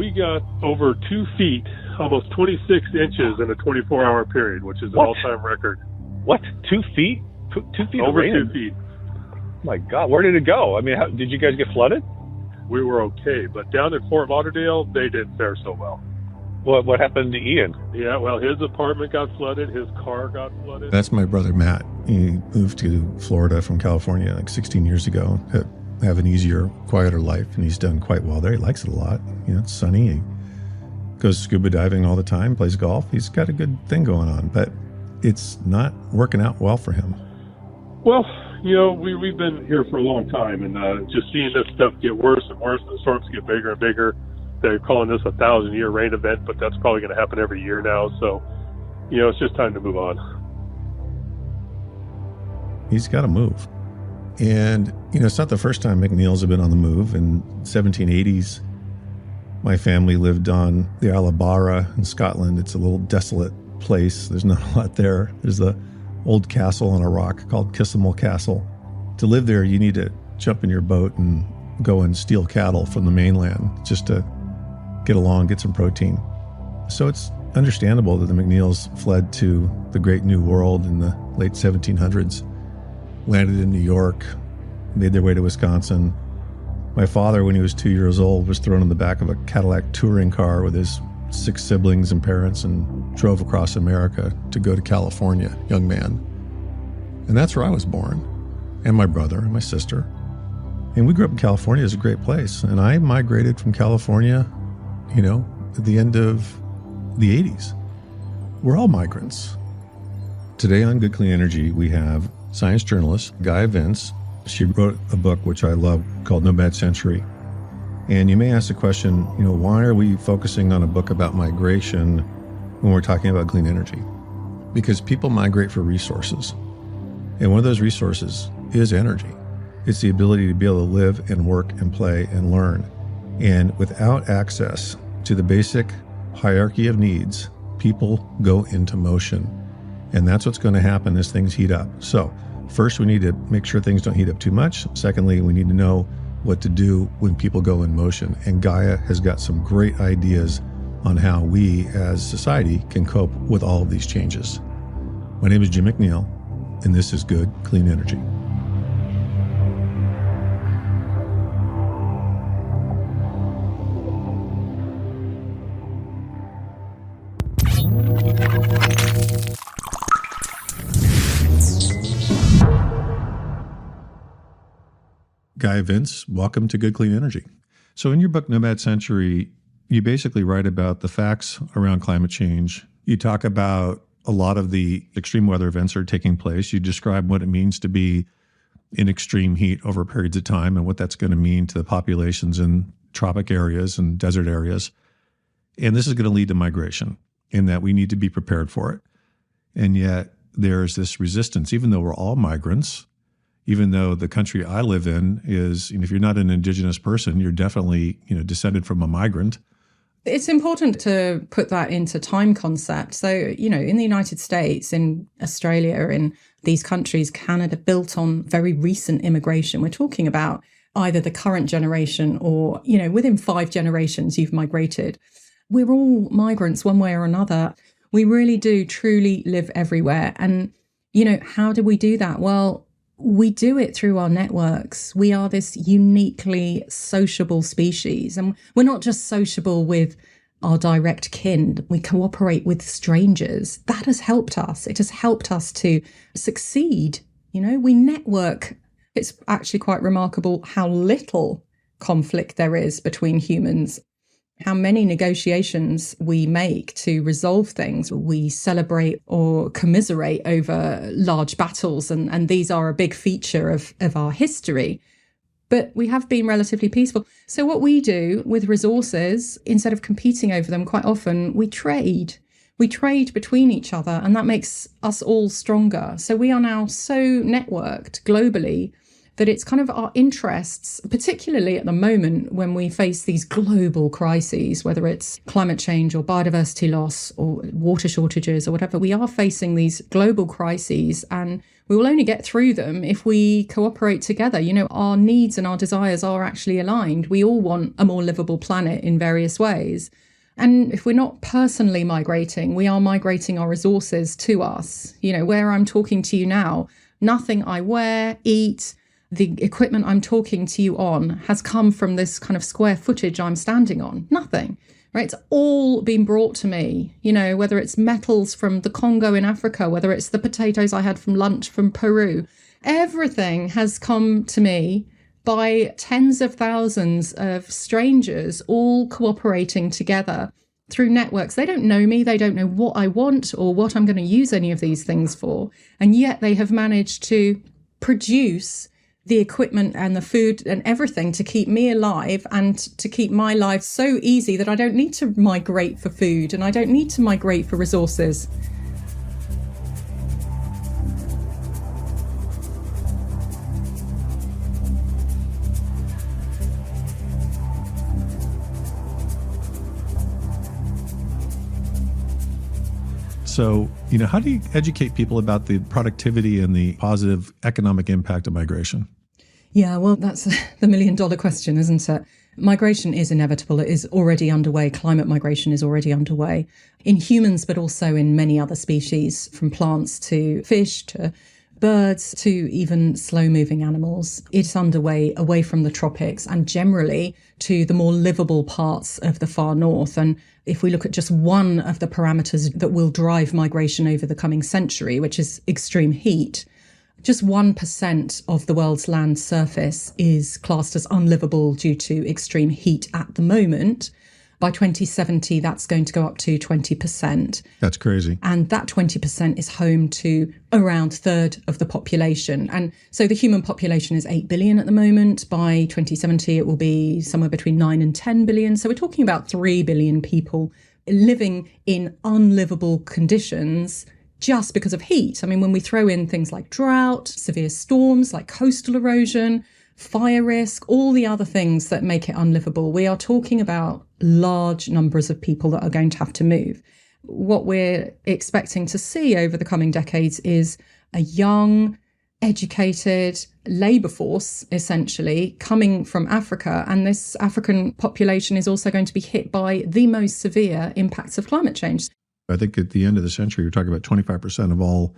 we got over 2 feet, almost 26 inches in a 24-hour period, which is an all-time record. What? 2 feet? 2 feet of Over rain? 2 feet. My God, where did it go? I mean, did you guys get flooded? We were okay, but down in Fort Lauderdale, they didn't fare so well. What happened to Ian? Yeah, well, his apartment got flooded, his car got flooded. That's my brother Matt. He moved to Florida from California like 16 years ago to have an easier, quieter life, and he's done quite well there. He likes it a lot. You know, it's sunny. He goes scuba diving all the time, plays golf. He's got a good thing going on, but it's not working out well for him. Well, you know, we've been here for a long time, and just seeing this stuff get worse and worse, and the storms get bigger and bigger. They're calling this a 1,000-year rain event, but that's probably going to happen every year now. So, you know, it's just time to move on. He's got to move. And, you know, it's not the first time McNeil's have been on the move. In the 1780s, my family lived on the Isle of Barra in Scotland. It's a little desolate place. There's not a lot there. There's the old castle on a rock called Kissimmel Castle. To live there, you need to jump in your boat and go and steal cattle from the mainland just to get along, get some protein. So it's understandable that the McNeils fled to the Great New World in the late 1700s, landed in New York, made their way to Wisconsin. My father, when he was 2 years old, was thrown in the back of a Cadillac touring car with his 6 siblings and parents and drove across America to go to California, young man. And that's where I was born, and my brother and my sister. And we grew up in California. It's a great place. And I migrated from California, you know, at the end of the 80s. We're all migrants. Today on Good Clean Energy, we have science journalist Gaia Vince. She wrote a book, which I love, called Nomad Century. And you may ask the question, you know, why are we focusing on a book about migration when we're talking about clean energy? Because people migrate for resources. And one of those resources is energy. It's the ability to be able to live and work and play and learn. And without access to the basic hierarchy of needs, people go into motion. And that's what's going to happen as things heat up. So first, we need to make sure things don't heat up too much. Secondly, we need to know what to do when people go in motion. And Gaia has got some great ideas on how we as society can cope with all of these changes. My name is Jim McNeil, and this is Good Clean Energy. Gaia Vince, welcome to Good Clean Energy. So in your book, Nomad Century, you basically write about the facts around climate change. You talk about a lot of the extreme weather events that are taking place. You describe what it means to be in extreme heat over periods of time and what that's going to mean to the populations in tropic areas and desert areas. And this is going to lead to migration in that we need to be prepared for it. And yet there's this resistance, even though we're all migrants. Even though the country I live in is, you know, if you're not an indigenous person, you're definitely, you know, descended from a migrant. It's important to put that into time concept. So, you know, in the United States, in Australia, in these countries, Canada, built on very recent immigration. We're talking about either the current generation or, you know, within 5 generations, you've migrated. We're all migrants one way or another. We really do truly live everywhere. And, you know, how do we do that? Well, we do it through our networks. We are this uniquely sociable species. And we're not just sociable with our direct kin. We cooperate with strangers. That has helped us. It has helped us to succeed. You know, we network. It's actually quite remarkable how little conflict there is between humans, how many negotiations we make to resolve things. We celebrate or commiserate over large battles, and these are a big feature of our history. But we have been relatively peaceful. So what we do with resources, instead of competing over them, quite often we trade. We trade between each other, and that makes us all stronger. So we are now so networked globally that it's kind of our interests, particularly at the moment when we face these global crises, whether it's climate change or biodiversity loss or water shortages or whatever. We are facing these global crises, and we will only get through them if we cooperate together. You know, our needs and our desires are actually aligned. We all want a more livable planet in various ways. And if we're not personally migrating, we are migrating our resources to us. You know, where I'm talking to you now, nothing I wear, eat, the equipment I'm talking to you on has come from this kind of square footage I'm standing on. Nothing, right? It's all been brought to me, you know, whether it's metals from the Congo in Africa, whether it's the potatoes I had from lunch from Peru. Everything has come to me by tens of thousands of strangers all cooperating together through networks. They don't know me. They don't know what I want or what I'm going to use any of these things for. And yet they have managed to produce the equipment and the food and everything to keep me alive and to keep my life so easy that I don't need to migrate for food and I don't need to migrate for resources. So, you know, how do you educate people about the productivity and the positive economic impact of migration? Yeah, well, that's the $1 million question, isn't it? Migration is inevitable. It is already underway. Climate migration is already underway in humans, but also in many other species, from plants to fish to birds to even slow-moving animals. It's underway away from the tropics and generally to the more livable parts of the far north. And if we look at just one of the parameters that will drive migration over the coming century, which is extreme heat, just 1% of the world's land surface is classed as unlivable due to extreme heat at the moment. By 2070, that's going to go up to 20%. That's crazy. And that 20% is home to around a third of the population. And so the human population is 8 billion at the moment. By 2070, it will be somewhere between 9 and 10 billion. So we're talking about 3 billion people living in unlivable conditions just because of heat. I mean, when we throw in things like drought, severe storms, like coastal erosion, fire risk, all the other things that make it unlivable, we are talking about large numbers of people that are going to have to move. What we're expecting to see over the coming decades is a young, educated labour force, essentially, coming from Africa. And this African population is also going to be hit by the most severe impacts of climate change. I think at the end of the century, you're talking about 25% of all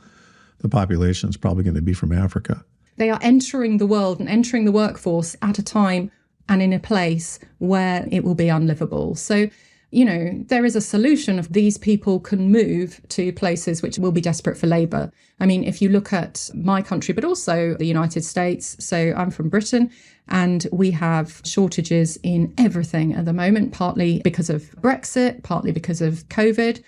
the population is probably going to be from Africa. They are entering the world and entering the workforce at a time and in a place where it will be unlivable. So, you know, there is a solution if these people can move to places which will be desperate for labour. I mean, if you look at my country, but also the United States, so I'm from Britain, and we have shortages in everything at the moment, partly because of Brexit, partly because of COVID.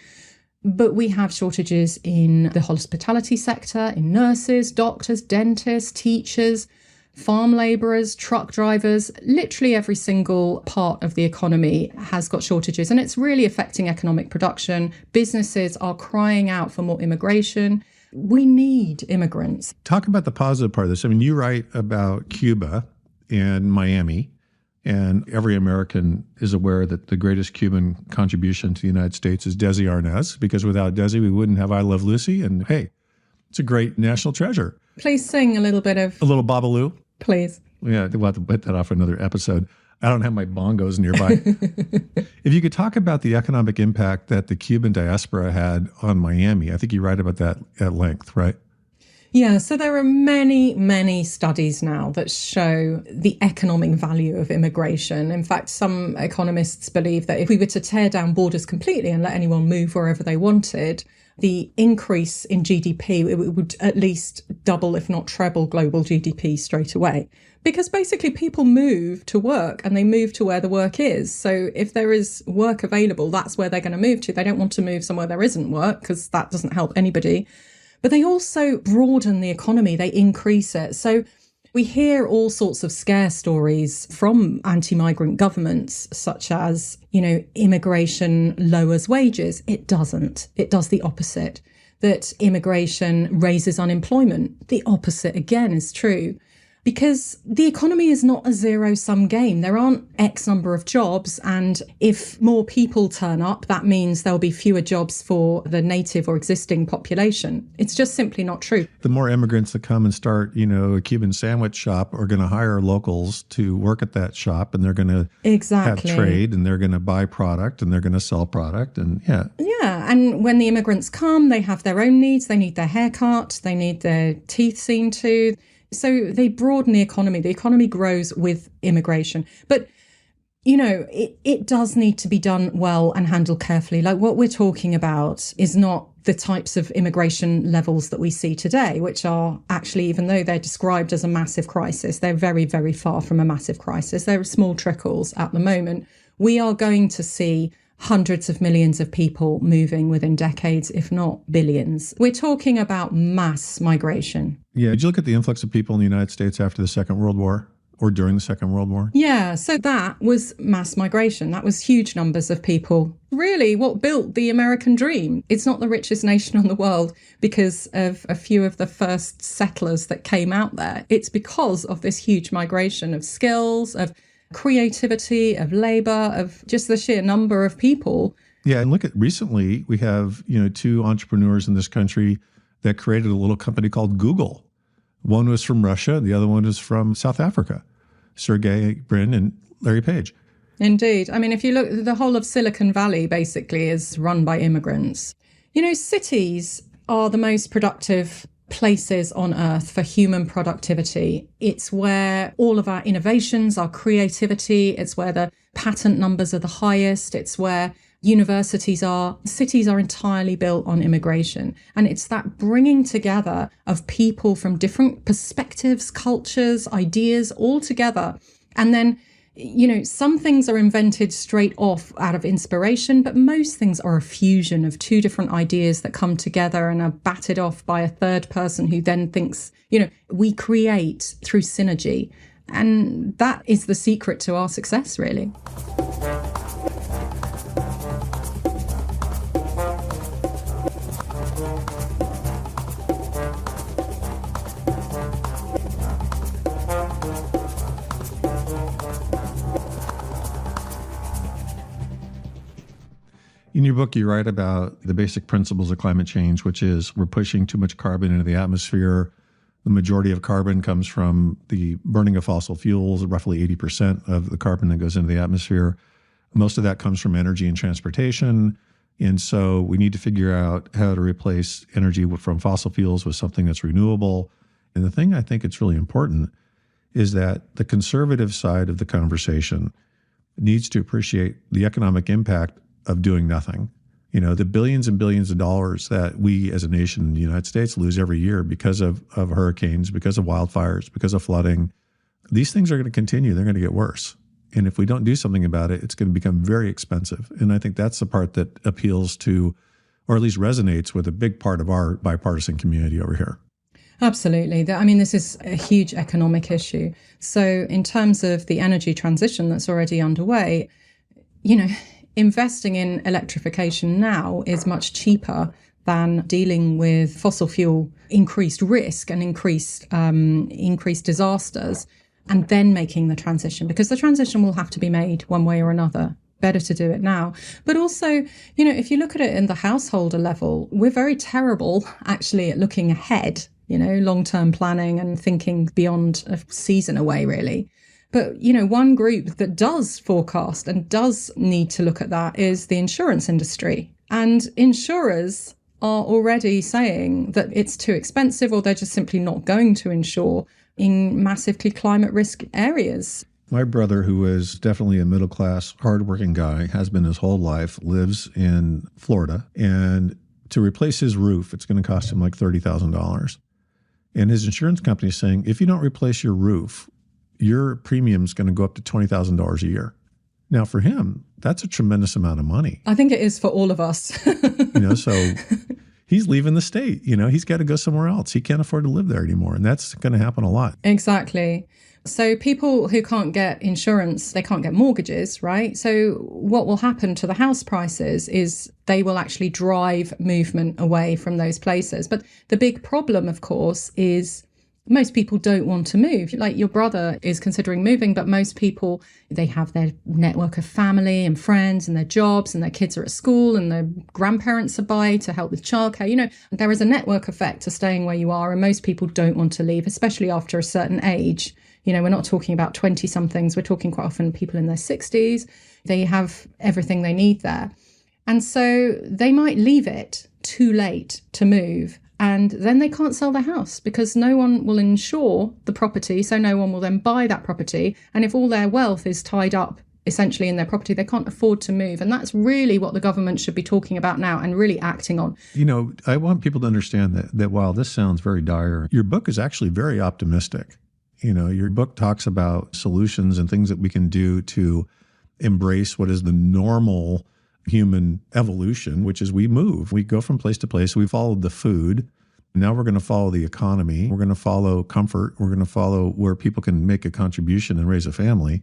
But we have shortages in the hospitality sector, in nurses, doctors, dentists, teachers, farm labourers, truck drivers. Literally every single part of the economy has got shortages, and it's really affecting economic production. Businesses are crying out for more immigration. We need immigrants. Talk about the positive part of this. I mean, you write about Cuba and Miami, and every American is aware that the greatest Cuban contribution to the United States is Desi Arnaz, because without Desi, we wouldn't have I Love Lucy. And hey, it's a great national treasure. Please sing a little bit of... A little Babalu. Please. Yeah, we'll have to put that off for another episode. I don't have my bongos nearby. If you could talk about the economic impact that the Cuban diaspora had on Miami, I think you write about that at length, right? Yeah, so there are many, many studies now that show the economic value of immigration. In fact, some economists believe that if we were to tear down borders completely and let anyone move wherever they wanted, the increase in GDP, it would at least double, if not treble, global GDP straight away. Because basically people move to work and they move to where the work is. So if there is work available, that's where they're going to move to. They don't want to move somewhere there isn't work because that doesn't help anybody. But they also broaden the economy, they increase it. So we hear all sorts of scare stories from anti-migrant governments, such as, you know, immigration lowers wages. It doesn't. It does the opposite. That immigration raises unemployment. The opposite, again, is true. because the economy is not a zero-sum game. There aren't X number of jobs, and if more people turn up, that means there'll be fewer jobs for the native or existing population. It's just simply not true. The more immigrants that come and start, a Cuban sandwich shop are going to hire locals to work at that shop, and they're going to have trade, and they're going to buy product, and they're going to sell product, and yeah. Yeah, and when the immigrants come, they have their own needs. They need their hair cut, they need their teeth seen to. So they broaden the economy. The economy grows with immigration. But, it does need to be done well and handled carefully. Like, what we're talking about is not the types of immigration levels that we see today, which are actually, even though they're described as a massive crisis, they're very, very far from a massive crisis. There are small trickles at the moment. We are going to see hundreds of millions of people moving within decades, if not billions. We're talking about mass migration. Yeah. Did you look at the influx of people in the United States after the Second World War or during the Second World War? Yeah. So that was mass migration. That was huge numbers of people. Really, what built the American dream? It's not the richest nation in the world because of a few of the first settlers that came out there. It's because of this huge migration of skills, of creativity, of labor, of just the sheer number of people. Yeah, and look at recently, we have, two entrepreneurs in this country that created a little company called Google. One was from Russia, the other one was from South Africa, Sergey Brin and Larry Page. Indeed. I mean, if you look, the whole of Silicon Valley basically is run by immigrants. Cities are the most productive places on earth for human productivity. It's where all of our innovations, our creativity, it's where the patent numbers are the highest. It's where universities are. Cities are entirely built on immigration. And it's that bringing together of people from different perspectives, cultures, ideas, all together. And then, some things are invented straight off out of inspiration, but most things are a fusion of two different ideas that come together and are batted off by a third person who then thinks, we create through synergy. And that is the secret to our success, really. In your book, you write about the basic principles of climate change, which is we're pushing too much carbon into the atmosphere. The majority of carbon comes from the burning of fossil fuels, roughly 80% of the carbon that goes into the atmosphere. Most of that comes from energy and transportation. And so we need to figure out how to replace energy from fossil fuels with something that's renewable. And the thing I think it's really important is that the conservative side of the conversation needs to appreciate the economic impact of doing nothing. The billions and billions of dollars that we as a nation in the United States lose every year because of hurricanes, because of wildfires, because of flooding. These things are going to continue. They're going to get worse. And if we don't do something about it, it's going to become very expensive. And I think that's the part that appeals to, or at least resonates with a big part of our bipartisan community over here. Absolutely. I mean, this is a huge economic issue. So in terms of the energy transition that's already underway, investing in electrification now is much cheaper than dealing with fossil fuel increased risk and increased disasters, and then making the transition, because the transition will have to be made one way or another. Better to do it now. But also, if you look at it in the householder level, we're very terrible actually at looking ahead, long-term planning and thinking beyond a season away, really. But, one group that does forecast and does need to look at that is the insurance industry. And insurers are already saying that it's too expensive, or they're just simply not going to insure in massively climate risk areas. My brother, who is definitely a middle-class, hardworking guy, has been his whole life, lives in Florida. And to replace his roof, it's going to cost him like $30,000. And his insurance company is saying, if you don't replace your roof, your premium's going to go up to $20,000 a year. Now, for him, that's a tremendous amount of money. I think it is for all of us. So he's leaving the state. He's got to go somewhere else. He can't afford to live there anymore. And that's going to happen a lot. Exactly. So people who can't get insurance, they can't get mortgages, right? So what will happen to the house prices is they will actually drive movement away from those places. But the big problem, of course, is Most people don't want to move. Like your brother is considering moving, but most people, they have their network of family and friends and their jobs and their kids are at school and their grandparents are by to help with childcare. There is a network effect to staying where you are, and most people don't want to leave, especially after a certain age. We're not talking about 20-somethings. We're talking quite often people in their 60s. They have everything they need there. And so they might leave it too late to move. And then they can't sell their house because no one will insure the property. So no one will then buy that property. And if all their wealth is tied up essentially in their property, they can't afford to move. And that's really what the government should be talking about now and really acting on. I want people to understand that while this sounds very dire, your book is actually very optimistic. Your book talks about solutions and things that we can do to embrace what is the normal human evolution, which is we move. We go from place to place. We followed the food. Now we're going to follow the economy. We're going to follow comfort. We're going to follow where people can make a contribution and raise a family.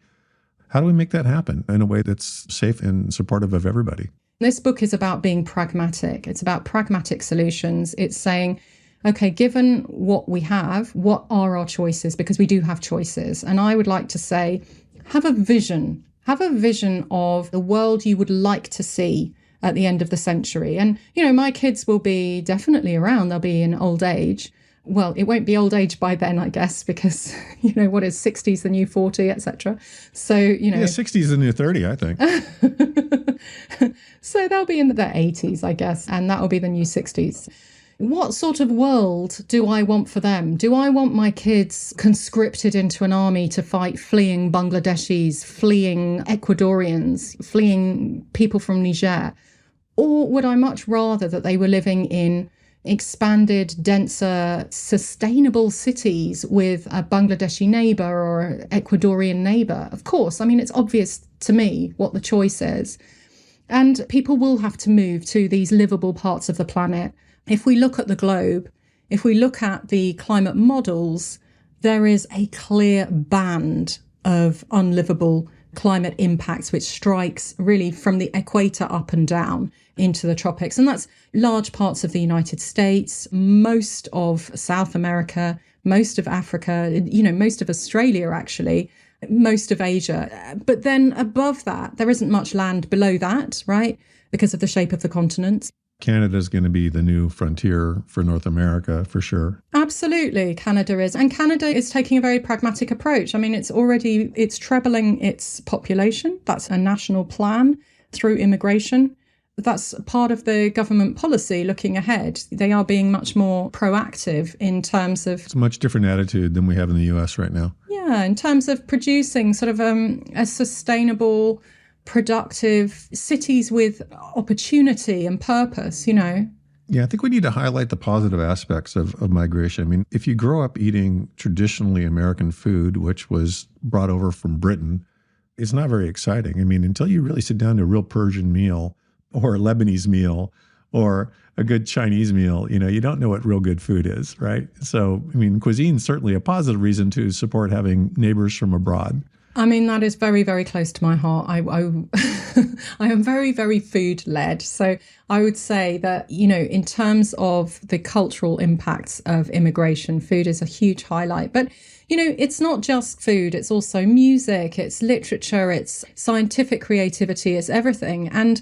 How do we make that happen in a way that's safe and supportive of everybody? This book is about being pragmatic. It's about pragmatic solutions. It's saying, okay, given what we have, what are our choices? Because we do have choices. And I would like to say, have a vision. Have a vision of the world you would like to see at the end of the century. And, my kids will be definitely around. They'll be in old age. Well, it won't be old age by then, I guess, because, what is 60s the new 40, etc. So, Yeah, 60s the new 30, I think. So they'll be in their 80s, I guess, and that will be the new 60s. What sort of world do I want for them? Do I want my kids conscripted into an army to fight fleeing Bangladeshis, fleeing Ecuadorians, fleeing people from Niger? Or would I much rather that they were living in expanded, denser, sustainable cities with a Bangladeshi neighbour or Ecuadorian neighbour? Of course, it's obvious to me what the choice is. And people will have to move to these livable parts of the planet. If we look at the globe, if we look at the climate models, there is a clear band of unlivable climate impacts, which strikes really from the equator up and down into the tropics. And that's large parts of the United States, most of South America, most of Africa, most of Australia, actually, most of Asia. But then above that, there isn't much land below that, right? Because of the shape of the continents. Canada is going to be the new frontier for North America, for sure. Absolutely, Canada is. And Canada is taking a very pragmatic approach. It's trebling its population. That's a national plan through immigration. That's part of the government policy looking ahead. They are being much more proactive in terms of... It's a much different attitude than we have in the US right now. Yeah, in terms of producing sort of a sustainable, productive cities with opportunity and purpose, Yeah, I think we need to highlight the positive aspects of migration. If you grow up eating traditionally American food, which was brought over from Britain, it's not very exciting. Until you really sit down to a real Persian meal or a Lebanese meal or a good Chinese meal, you don't know what real good food is, right? So, cuisine is certainly a positive reason to support having neighbors from abroad. That is very, very close to my heart. I am very, very food led. So I would say that, in terms of the cultural impacts of immigration, food is a huge highlight. But, it's not just food. It's also music, it's literature, it's scientific creativity, it's everything. And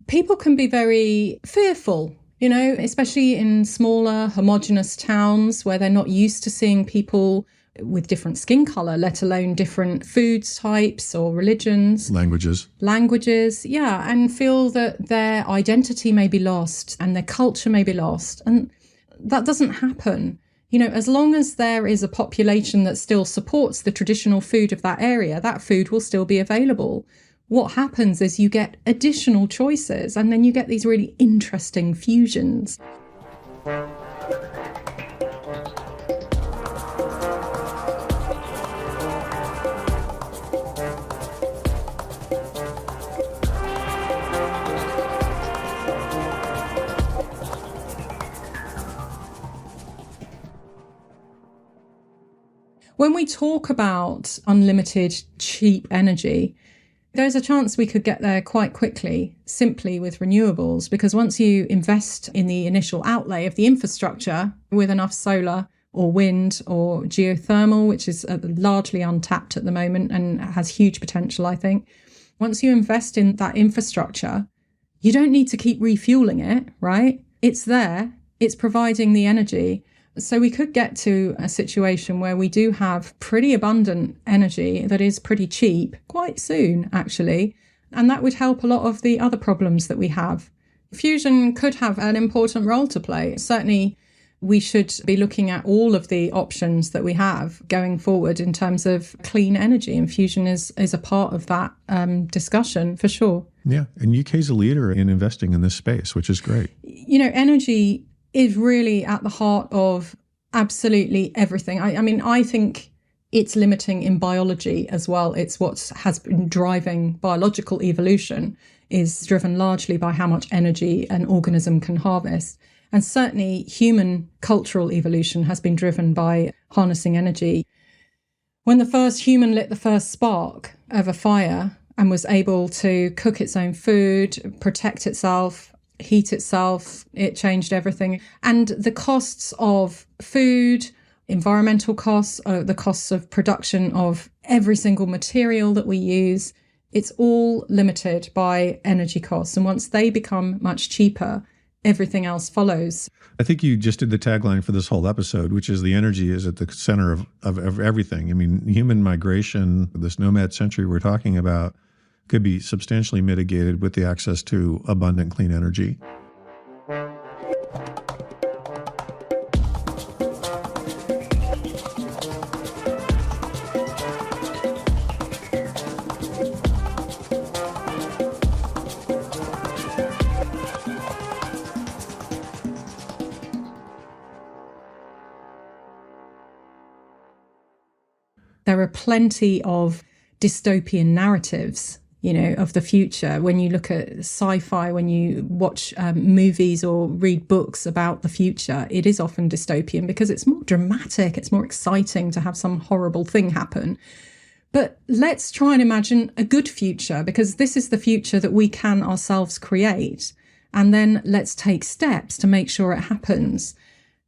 people can be very fearful, especially in smaller, homogenous towns where they're not used to seeing people with different skin color, let alone different food types or religions. Languages, yeah, and feel that their identity may be lost and their culture may be lost. And that doesn't happen. As long as there is a population that still supports the traditional food of that area, that food will still be available. What happens is you get additional choices and then you get these really interesting fusions. When we talk about unlimited, cheap energy, there's a chance we could get there quite quickly, simply with renewables, because once you invest in the initial outlay of the infrastructure with enough solar, or wind or geothermal, which is largely untapped at the moment and has huge potential, I think. Once you invest in that infrastructure, you don't need to keep refueling it, right? It's there. It's providing the energy. So we could get to a situation where we do have pretty abundant energy that is pretty cheap quite soon, actually. And that would help a lot of the other problems that we have. Fusion could have an important role to play. Certainly, we should be looking at all of the options that we have going forward in terms of clean energy. And fusion is a part of that discussion for sure. Yeah. And UK is a leader in investing in this space, which is great. You know, energy is really at the heart of absolutely everything. I mean, I think it's limiting in biology as well. It's what has been driving biological evolution, is driven largely by how much energy an organism can harvest. And certainly human cultural evolution has been driven by harnessing energy. When the first human lit the first spark of a fire and was able to cook its own food, protect itself, heat itself, it changed everything. And the costs of food, environmental costs, the costs of production of every single material that we use, it's all limited by energy costs. And once they become much cheaper, everything else follows. I think you just did the tagline for this whole episode, which is the energy is at the center of everything. I mean, human migration, this nomad century we're talking about, could be substantially mitigated with the access to abundant clean energy. There are plenty of dystopian narratives, you know, of the future. When you look at sci-fi, when you watch movies or read books about the future, it is often dystopian because it's more dramatic, it's more exciting to have some horrible thing happen. But let's try and imagine a good future, because this is the future that we can ourselves create. And then let's take steps to make sure it happens.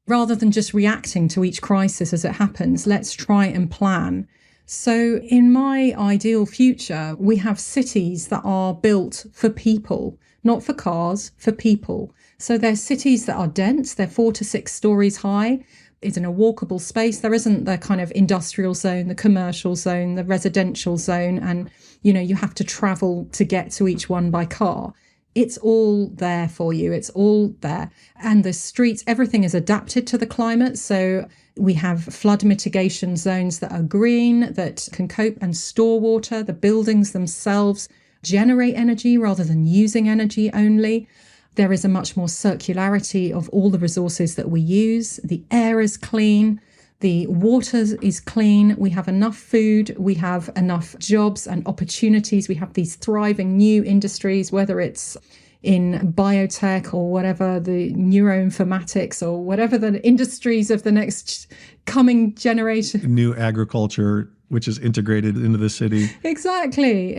Rather than just reacting to each crisis as it happens, let's try and plan. So in my ideal future, we have cities that are built for people, not for cars, for people. So they're cities that are dense, they're 4 to 6 stories high. It's in a walkable space. There isn't the kind of industrial zone, the commercial zone, the residential zone, and, you know, you have to travel to get to each one by car. It's all there for you. It's all there. And the streets, everything is adapted to the climate. So we have flood mitigation zones that are green, that can cope and store water. The buildings themselves generate energy rather than using energy only. There is a much more circularity of all the resources that we use. The air is clean. The water is clean. We have enough food. We have enough jobs and opportunities. We have these thriving new industries, whether it's in biotech or whatever, the neuroinformatics or whatever the industries of the next coming generation. New agriculture, which is integrated into the city. Exactly.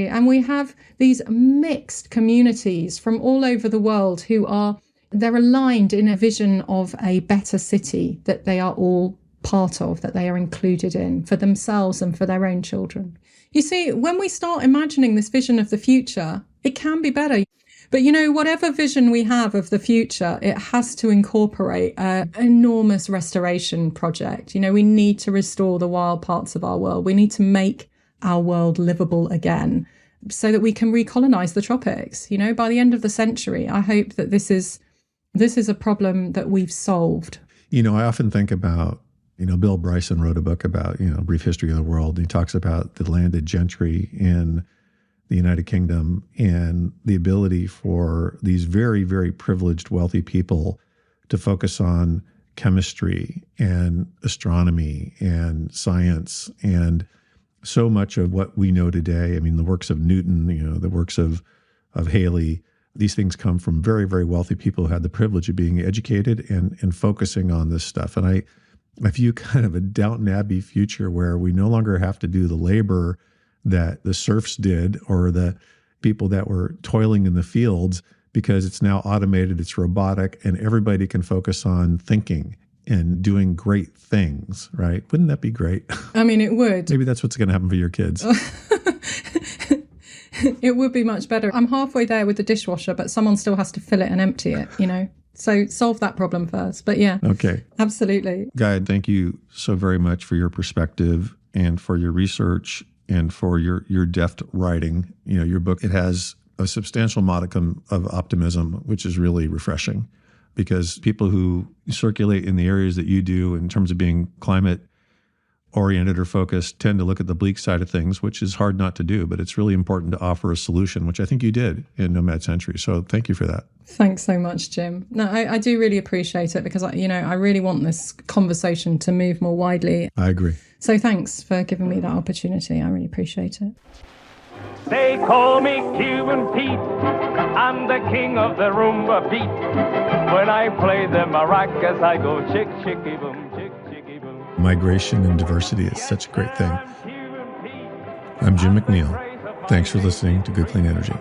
And we have these mixed communities from all over the world they're aligned in a vision of a better city that they are all part of, that they are included in for themselves and for their own children. You see, when we start imagining this vision of the future, it can be better. But, you know, whatever vision we have of the future, it has to incorporate an enormous restoration project. You know, we need to restore the wild parts of our world. We need to make our world livable again so that we can recolonize the tropics. You know, by the end of the century, I hope that this is a problem that we've solved. You know, I often think about, you know, Bill Bryson wrote a book about, you know, Brief History of the World. And he talks about the landed gentry in the United Kingdom and the ability for these very, very privileged, wealthy people to focus on chemistry and astronomy and science and so much of what we know today. I mean, the works of Newton, you know, the works of Haley, these things come from very, very wealthy people who had the privilege of being educated and focusing on this stuff. And I view kind of a Downton Abbey future where we no longer have to do the labor that the serfs did or the people that were toiling in the fields, because it's now automated, it's robotic, and everybody can focus on thinking and doing great things, right? Wouldn't that be great? I mean, it would. Maybe that's what's going to happen for your kids. It would be much better. I'm halfway there with the dishwasher, but someone still has to fill it and empty it, you know? So solve that problem first. But yeah. Okay. Absolutely. Gaia, thank you so very much for your perspective and for your research and for your deft writing. You know, your book, it has a substantial modicum of optimism, which is really refreshing, because people who circulate in the areas that you do in terms of being climate oriented or focused tend to look at the bleak side of things, which is hard not to do, but it's really important to offer a solution, which I think you did in Nomad Century. So thank you for that. Thanks so much, Jim. No, I do really appreciate it, because, I really want this conversation to move more widely. I agree. So thanks for giving me that opportunity. I really appreciate it. They call me Cuban Pete. I'm the king of the rumba beat. When I play the maracas, I go chick, chicky, boom, chick, chicky, boom. Migration and diversity is such a great thing. I'm Jim McNeil. Thanks for listening to Good Clean Energy.